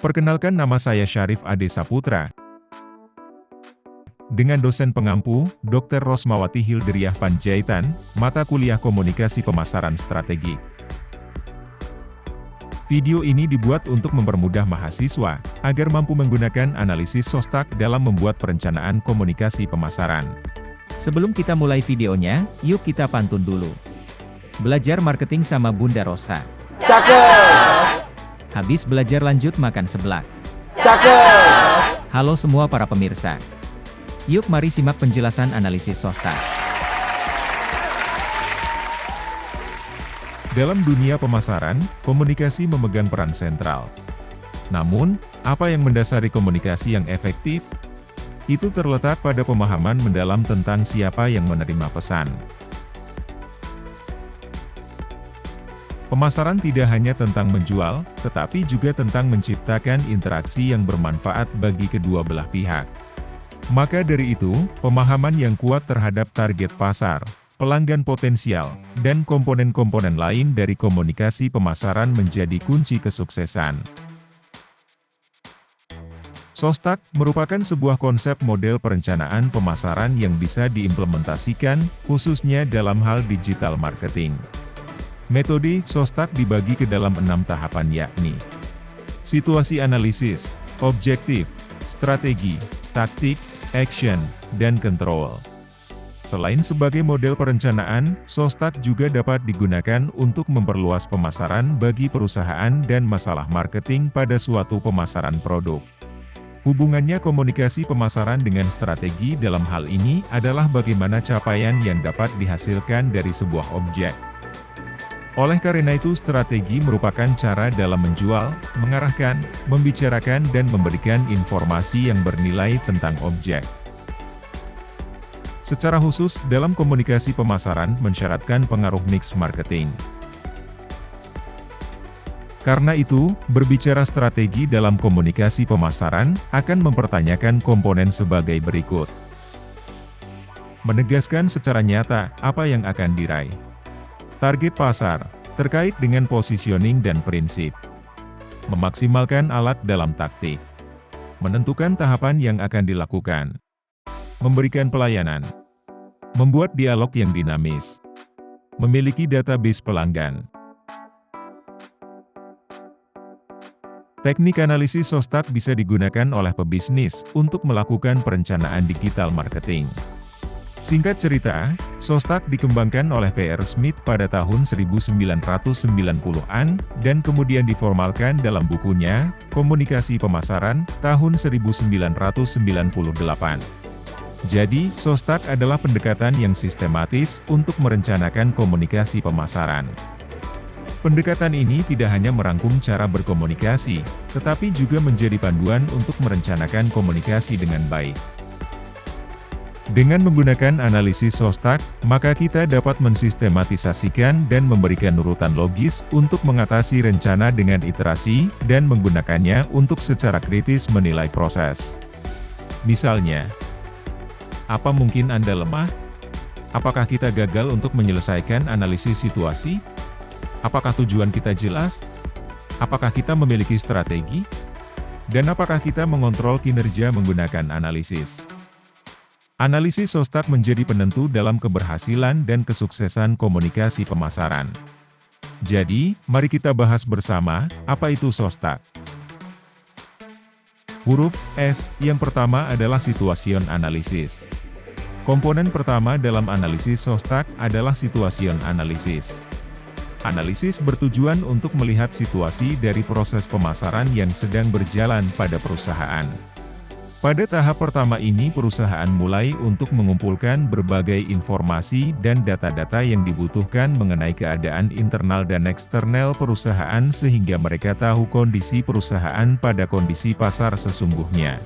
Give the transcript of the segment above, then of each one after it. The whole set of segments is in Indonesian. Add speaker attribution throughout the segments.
Speaker 1: Perkenalkan, nama saya Syarif Ade Saputra. Dengan dosen pengampu, Dr. Rosmawati Hildriah Panjaitan, mata kuliah Komunikasi Pemasaran Strategik. Video ini dibuat untuk mempermudah mahasiswa, agar mampu menggunakan analisis SOSTAK dalam membuat perencanaan komunikasi pemasaran.
Speaker 2: Sebelum kita mulai videonya, yuk kita pantun dulu. Belajar marketing sama Bunda Rosa.
Speaker 3: Cakep!
Speaker 2: Habis belajar lanjut makan seblak.
Speaker 3: Cakep!
Speaker 2: Halo semua para pemirsa. Yuk mari simak penjelasan analisis SOSTAK.
Speaker 1: Dalam dunia pemasaran, komunikasi memegang peran sentral. Namun, apa yang mendasari komunikasi yang efektif? Itu terletak pada pemahaman mendalam tentang siapa yang menerima pesan. Pemasaran tidak hanya tentang menjual, tetapi juga tentang menciptakan interaksi yang bermanfaat bagi kedua belah pihak. Maka dari itu, pemahaman yang kuat terhadap target pasar, pelanggan potensial, dan komponen-komponen lain dari komunikasi pemasaran menjadi kunci kesuksesan. SOSTAK merupakan sebuah konsep model perencanaan pemasaran yang bisa diimplementasikan, khususnya dalam hal digital marketing. Metode SOSTAK dibagi ke dalam 6 tahapan, yakni situasi analisis, objektif, strategi, taktik, action, dan control. Selain sebagai model perencanaan, SOSTAK juga dapat digunakan untuk memperluas pemasaran bagi perusahaan dan masalah marketing pada suatu pemasaran produk. Hubungannya komunikasi pemasaran dengan strategi dalam hal ini adalah bagaimana capaian yang dapat dihasilkan dari sebuah objek. Oleh karena itu, strategi merupakan cara dalam menjual, mengarahkan, membicarakan dan memberikan informasi yang bernilai tentang objek. Secara khusus, dalam komunikasi pemasaran mensyaratkan pengaruh mix marketing. Karena itu, berbicara strategi dalam komunikasi pemasaran akan mempertanyakan komponen sebagai berikut. Menegaskan secara nyata apa yang akan diraih. Target pasar, terkait dengan positioning dan prinsip. Memaksimalkan alat dalam taktik. Menentukan tahapan yang akan dilakukan. Memberikan pelayanan. Membuat dialog yang dinamis. Memiliki database pelanggan. Teknik analisis SOSTAK bisa digunakan oleh pebisnis untuk melakukan perencanaan digital marketing. Singkat cerita, SOSTAK dikembangkan oleh P.R. Smith pada tahun 1990-an, dan kemudian diformalkan dalam bukunya, Komunikasi Pemasaran, tahun 1998. Jadi, SOSTAK adalah pendekatan yang sistematis untuk merencanakan komunikasi pemasaran. Pendekatan ini tidak hanya merangkum cara berkomunikasi, tetapi juga menjadi panduan untuk merencanakan komunikasi dengan baik. Dengan menggunakan analisis SOSTAK, maka kita dapat mensistematisasikan dan memberikan urutan logis untuk mengatasi rencana dengan iterasi, dan menggunakannya untuk secara kritis menilai proses. Misalnya, apa mungkin Anda lemah? Apakah kita gagal untuk menyelesaikan analisis situasi? Apakah tujuan kita jelas? Apakah kita memiliki strategi? Dan apakah kita mengontrol kinerja menggunakan analisis? Analisis SOSTAK menjadi penentu dalam keberhasilan dan kesuksesan komunikasi pemasaran. Jadi, mari kita bahas bersama, apa itu SOSTAK? Huruf S, yang pertama adalah situation analisis. Komponen pertama dalam analisis SOSTAK adalah situation analisis. Analisis bertujuan untuk melihat situasi dari proses pemasaran yang sedang berjalan pada perusahaan. Pada tahap pertama ini, perusahaan mulai untuk mengumpulkan berbagai informasi dan data-data yang dibutuhkan mengenai keadaan internal dan eksternal perusahaan sehingga mereka tahu kondisi perusahaan pada kondisi pasar sesungguhnya.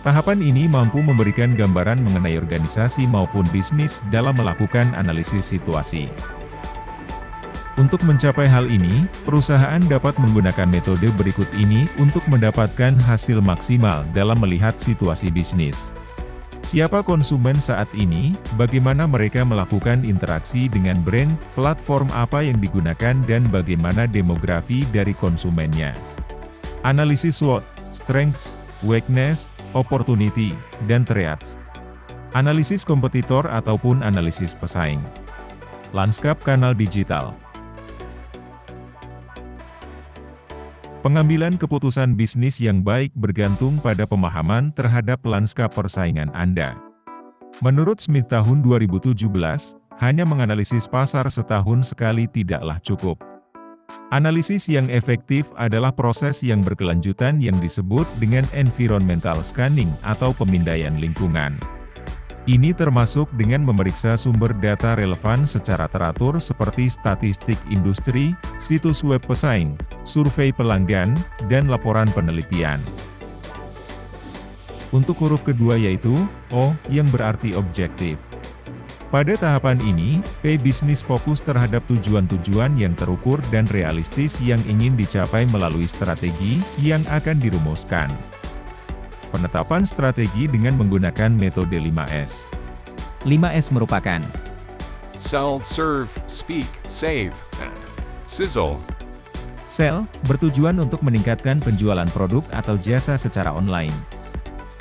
Speaker 1: Tahapan ini mampu memberikan gambaran mengenai organisasi maupun bisnis dalam melakukan analisis situasi. Untuk mencapai hal ini, perusahaan dapat menggunakan metode berikut ini untuk mendapatkan hasil maksimal dalam melihat situasi bisnis. Siapa konsumen saat ini, bagaimana mereka melakukan interaksi dengan brand, platform apa yang digunakan dan bagaimana demografi dari konsumennya. Analisis SWOT, Strengths, Weakness, Opportunity, dan Threats. Analisis kompetitor ataupun analisis pesaing. Lanskap kanal digital. Pengambilan keputusan bisnis yang baik bergantung pada pemahaman terhadap lanskap persaingan Anda. Menurut Smith tahun 2017, hanya menganalisis pasar setahun sekali tidaklah cukup. Analisis yang efektif adalah proses yang berkelanjutan yang disebut dengan environmental scanning atau pemindaian lingkungan. Ini termasuk dengan memeriksa sumber data relevan secara teratur seperti statistik industri, situs web pesaing, survei pelanggan, dan laporan penelitian. Untuk huruf kedua yaitu O, yang berarti objektif. Pada tahapan ini, P bisnis fokus terhadap tujuan-tujuan yang terukur dan realistis yang ingin dicapai melalui strategi yang akan dirumuskan. Penetapan strategi dengan menggunakan metode 5S.
Speaker 2: 5S merupakan
Speaker 4: Sell, serve, speak, save, and sizzle.
Speaker 2: Sell, bertujuan untuk meningkatkan penjualan produk atau jasa secara online.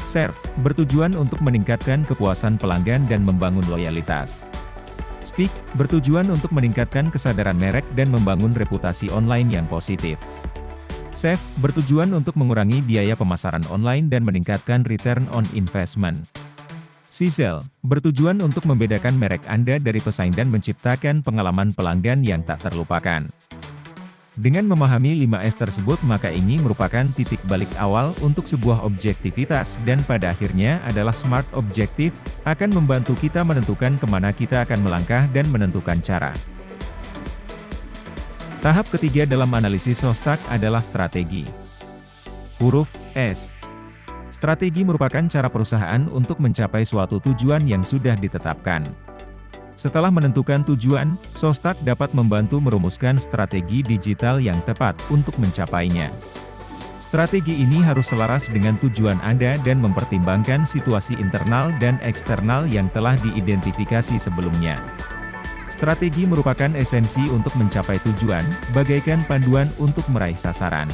Speaker 2: Serve, bertujuan untuk meningkatkan kepuasan pelanggan dan membangun loyalitas. Speak, bertujuan untuk meningkatkan kesadaran merek dan membangun reputasi online yang positif. Save, bertujuan untuk mengurangi biaya pemasaran online dan meningkatkan return on investment. Sizzle, bertujuan untuk membedakan merek Anda dari pesaing dan menciptakan pengalaman pelanggan yang tak terlupakan. Dengan memahami 5S tersebut maka ini merupakan titik balik awal untuk sebuah objektivitas dan pada akhirnya adalah smart objektif, akan membantu kita menentukan kemana kita akan melangkah dan menentukan cara. Tahap ketiga dalam analisis SOSTAK adalah strategi. Huruf S. Strategi merupakan cara perusahaan untuk mencapai suatu tujuan yang sudah ditetapkan. Setelah menentukan tujuan, SOSTAK dapat membantu merumuskan strategi digital yang tepat untuk mencapainya. Strategi ini harus selaras dengan tujuan Anda dan mempertimbangkan situasi internal dan eksternal yang telah diidentifikasi sebelumnya. Strategi merupakan esensi untuk mencapai tujuan, bagaikan panduan untuk meraih sasaran.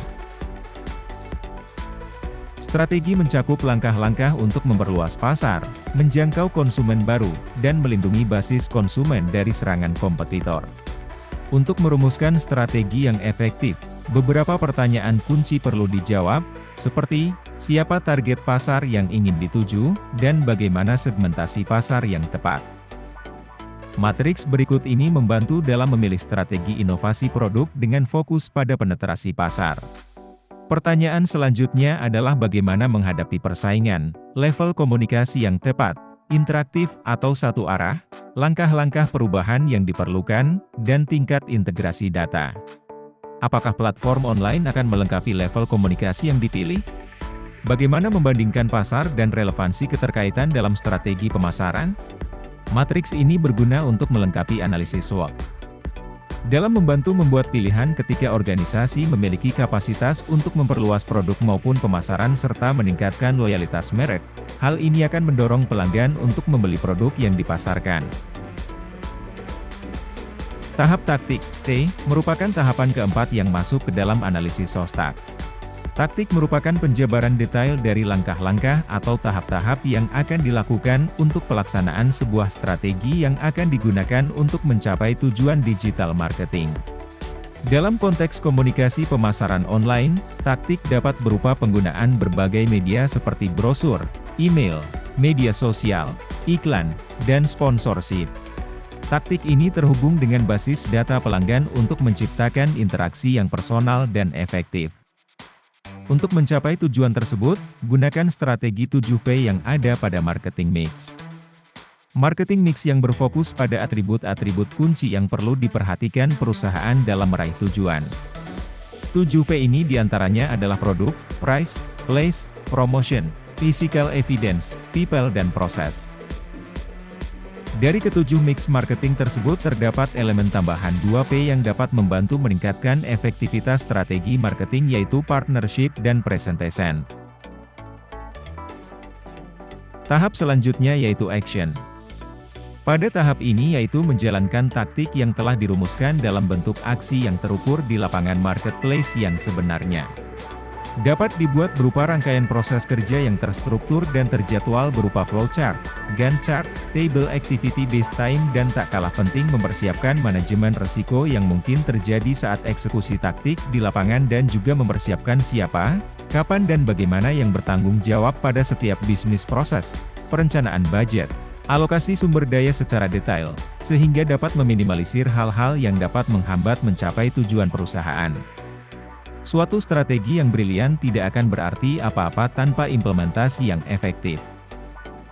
Speaker 2: Strategi mencakup langkah-langkah untuk memperluas pasar, menjangkau konsumen baru, dan melindungi basis konsumen dari serangan kompetitor. Untuk merumuskan strategi yang efektif, beberapa pertanyaan kunci perlu dijawab, seperti, siapa target pasar yang ingin dituju, dan bagaimana segmentasi pasar yang tepat. Matriks berikut ini membantu dalam memilih strategi inovasi produk dengan fokus pada penetrasi pasar. Pertanyaan selanjutnya adalah bagaimana menghadapi persaingan, level komunikasi yang tepat, interaktif atau satu arah, langkah-langkah perubahan yang diperlukan, dan tingkat integrasi data. Apakah platform online akan melengkapi level komunikasi yang dipilih? Bagaimana membandingkan pasar dan relevansi keterkaitan dalam strategi pemasaran? Matriks ini berguna untuk melengkapi analisis SWOT. Dalam membantu membuat pilihan ketika organisasi memiliki kapasitas untuk memperluas produk maupun pemasaran serta meningkatkan loyalitas merek, hal ini akan mendorong pelanggan untuk membeli produk yang dipasarkan. Tahap taktik, T, merupakan tahapan keempat yang masuk ke dalam analisis SOSTAK. Taktik merupakan penjabaran detail dari langkah-langkah atau tahap-tahap yang akan dilakukan untuk pelaksanaan sebuah strategi yang akan digunakan untuk mencapai tujuan digital marketing. Dalam konteks komunikasi pemasaran online, taktik dapat berupa penggunaan berbagai media seperti brosur, email, media sosial, iklan, dan sponsorship. Taktik ini terhubung dengan basis data pelanggan untuk menciptakan interaksi yang personal dan efektif. Untuk mencapai tujuan tersebut, gunakan strategi 7P yang ada pada marketing mix. Marketing mix yang berfokus pada atribut-atribut kunci yang perlu diperhatikan perusahaan dalam meraih tujuan. 7P ini diantaranya adalah produk, price, place, promotion, physical evidence, people dan proses. Dari ketujuh mix marketing tersebut terdapat elemen tambahan 2P yang dapat membantu meningkatkan efektivitas strategi marketing yaitu partnership dan presentation. Tahap selanjutnya yaitu action. Pada tahap ini yaitu menjalankan taktik yang telah dirumuskan dalam bentuk aksi yang terukur di lapangan marketplace yang sebenarnya. Dapat dibuat berupa rangkaian proses kerja yang terstruktur dan terjadwal berupa flowchart, Gantt chart, table activity based time dan tak kalah penting mempersiapkan manajemen risiko yang mungkin terjadi saat eksekusi taktik di lapangan dan juga mempersiapkan siapa, kapan dan bagaimana yang bertanggung jawab pada setiap bisnis proses, perencanaan budget, alokasi sumber daya secara detail, sehingga dapat meminimalisir hal-hal yang dapat menghambat mencapai tujuan perusahaan. Suatu strategi yang brilian tidak akan berarti apa-apa tanpa implementasi yang efektif.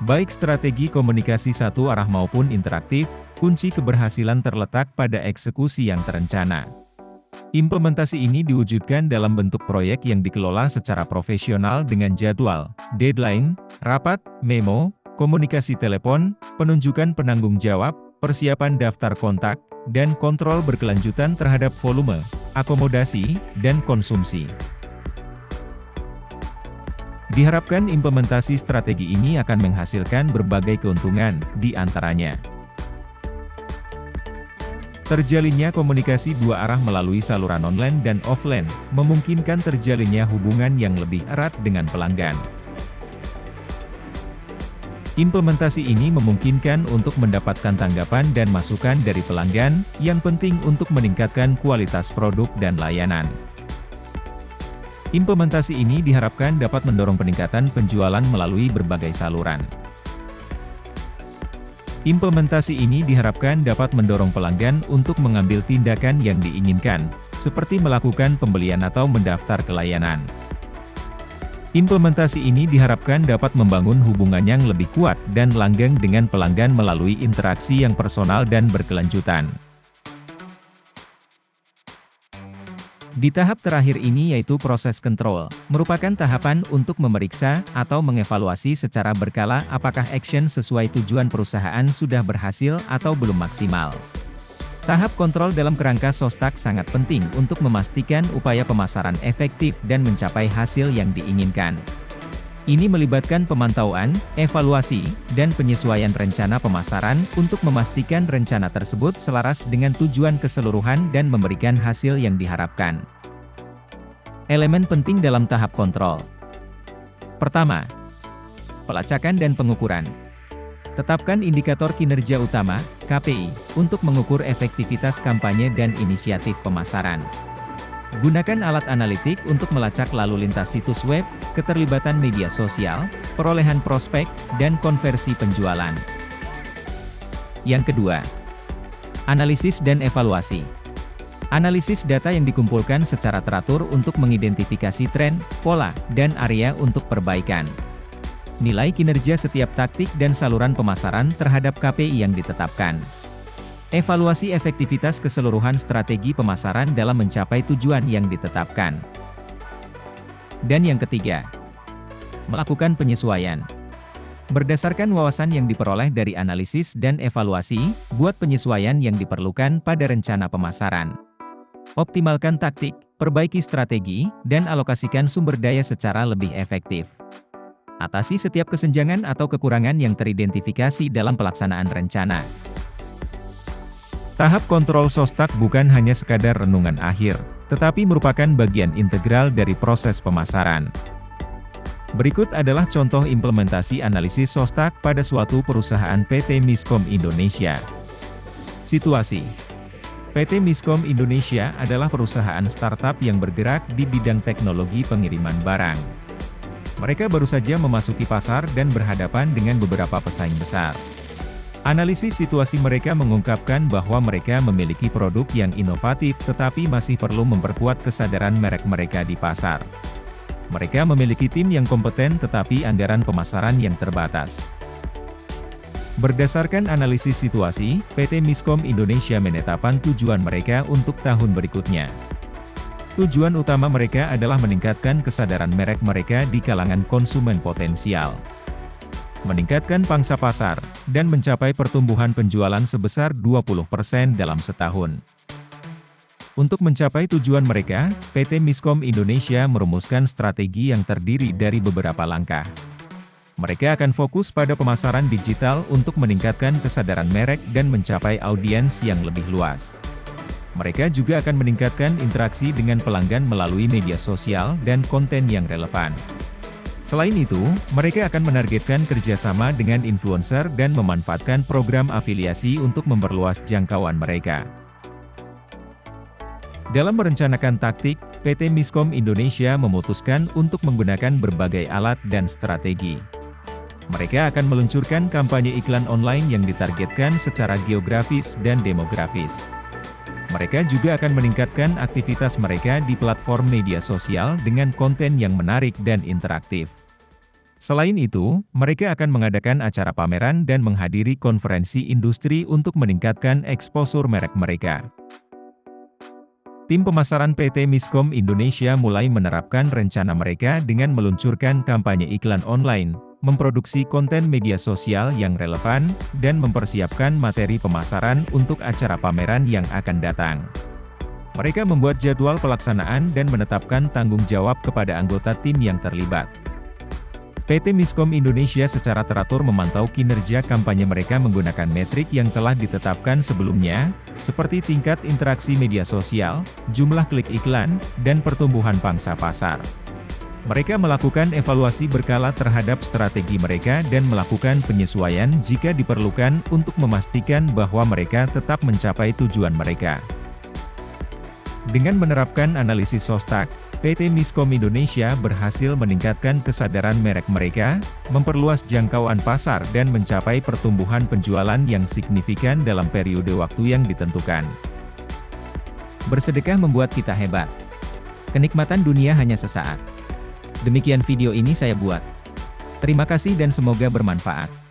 Speaker 2: Baik strategi komunikasi satu arah maupun interaktif, kunci keberhasilan terletak pada eksekusi yang terencana. Implementasi ini diwujudkan dalam bentuk proyek yang dikelola secara profesional dengan jadwal, deadline, rapat, memo, komunikasi telepon, penunjukan penanggung jawab, persiapan daftar kontak, dan kontrol berkelanjutan terhadap volume, akomodasi, dan konsumsi. Diharapkan implementasi strategi ini akan menghasilkan berbagai keuntungan, di antaranya terjalinnya komunikasi dua arah melalui saluran online dan offline, memungkinkan terjalinnya hubungan yang lebih erat dengan pelanggan. Implementasi ini memungkinkan untuk mendapatkan tanggapan dan masukan dari pelanggan, yang penting untuk meningkatkan kualitas produk dan layanan. Implementasi ini diharapkan dapat mendorong peningkatan penjualan melalui berbagai saluran. Implementasi ini diharapkan dapat mendorong pelanggan untuk mengambil tindakan yang diinginkan, seperti melakukan pembelian atau mendaftar ke layanan. Implementasi ini diharapkan dapat membangun hubungan yang lebih kuat dan langgeng dengan pelanggan melalui interaksi yang personal dan berkelanjutan. Di tahap terakhir ini yaitu proses kontrol, merupakan tahapan untuk memeriksa atau mengevaluasi secara berkala apakah action sesuai tujuan perusahaan sudah berhasil atau belum maksimal. Tahap kontrol dalam kerangka Sostak sangat penting untuk memastikan upaya pemasaran efektif dan mencapai hasil yang diinginkan. Ini melibatkan pemantauan, evaluasi, dan penyesuaian rencana pemasaran untuk memastikan rencana tersebut selaras dengan tujuan keseluruhan dan memberikan hasil yang diharapkan. Elemen penting dalam tahap kontrol. Pertama, pelacakan dan pengukuran. Tetapkan indikator kinerja utama, KPI, untuk mengukur efektivitas kampanye dan inisiatif pemasaran. Gunakan alat analitik untuk melacak lalu lintas situs web, keterlibatan media sosial, perolehan prospek, dan konversi penjualan. Yang kedua, analisis dan evaluasi. Analisis data yang dikumpulkan secara teratur untuk mengidentifikasi tren, pola, dan area untuk perbaikan. Nilai kinerja setiap taktik dan saluran pemasaran terhadap KPI yang ditetapkan. Evaluasi efektivitas keseluruhan strategi pemasaran dalam mencapai tujuan yang ditetapkan. Dan yang ketiga, melakukan penyesuaian. Berdasarkan wawasan yang diperoleh dari analisis dan evaluasi, buat penyesuaian yang diperlukan pada rencana pemasaran. Optimalkan taktik, perbaiki strategi, dan alokasikan sumber daya secara lebih efektif. Atasi setiap kesenjangan atau kekurangan yang teridentifikasi dalam pelaksanaan rencana. Tahap kontrol Sostak bukan hanya sekadar renungan akhir, tetapi merupakan bagian integral dari proses pemasaran. Berikut adalah contoh implementasi analisis Sostak pada suatu perusahaan PT Miskom Indonesia. Situasi: PT Miskom Indonesia adalah perusahaan startup yang bergerak di bidang teknologi pengiriman barang. Mereka baru saja memasuki pasar dan berhadapan dengan beberapa pesaing besar. Analisis situasi mereka mengungkapkan bahwa mereka memiliki produk yang inovatif tetapi masih perlu memperkuat kesadaran merek mereka di pasar. Mereka memiliki tim yang kompeten tetapi anggaran pemasaran yang terbatas. Berdasarkan analisis situasi, PT Miskom Indonesia menetapkan tujuan mereka untuk tahun berikutnya. Tujuan utama mereka adalah meningkatkan kesadaran merek mereka di kalangan konsumen potensial, meningkatkan pangsa pasar, dan mencapai pertumbuhan penjualan sebesar 20% dalam setahun. Untuk mencapai tujuan mereka, PT Miskom Indonesia merumuskan strategi yang terdiri dari beberapa langkah. Mereka akan fokus pada pemasaran digital untuk meningkatkan kesadaran merek dan mencapai audiens yang lebih luas. Mereka juga akan meningkatkan interaksi dengan pelanggan melalui media sosial dan konten yang relevan. Selain itu, mereka akan menargetkan kerjasama dengan influencer dan memanfaatkan program afiliasi untuk memperluas jangkauan mereka. Dalam merencanakan taktik, PT Miskom Indonesia memutuskan untuk menggunakan berbagai alat dan strategi. Mereka akan meluncurkan kampanye iklan online yang ditargetkan secara geografis dan demografis. Mereka juga akan meningkatkan aktivitas mereka di platform media sosial dengan konten yang menarik dan interaktif. Selain itu, mereka akan mengadakan acara pameran dan menghadiri konferensi industri untuk meningkatkan eksposur merek mereka. Tim pemasaran PT Miskom Indonesia mulai menerapkan rencana mereka dengan meluncurkan kampanye iklan online, memproduksi konten media sosial yang relevan, dan mempersiapkan materi pemasaran untuk acara pameran yang akan datang. Mereka membuat jadwal pelaksanaan dan menetapkan tanggung jawab kepada anggota tim yang terlibat. PT Miskom Indonesia secara teratur memantau kinerja kampanye mereka menggunakan metrik yang telah ditetapkan sebelumnya, seperti tingkat interaksi media sosial, jumlah klik iklan, dan pertumbuhan pangsa pasar. Mereka melakukan evaluasi berkala terhadap strategi mereka dan melakukan penyesuaian jika diperlukan untuk memastikan bahwa mereka tetap mencapai tujuan mereka. Dengan menerapkan analisis Shostak, PT Miskom Indonesia berhasil meningkatkan kesadaran merek mereka, memperluas jangkauan pasar dan mencapai pertumbuhan penjualan yang signifikan dalam periode waktu yang ditentukan. Bersedekah membuat kita hebat. Kenikmatan dunia hanya sesaat. Demikian video ini saya buat. Terima kasih dan semoga bermanfaat.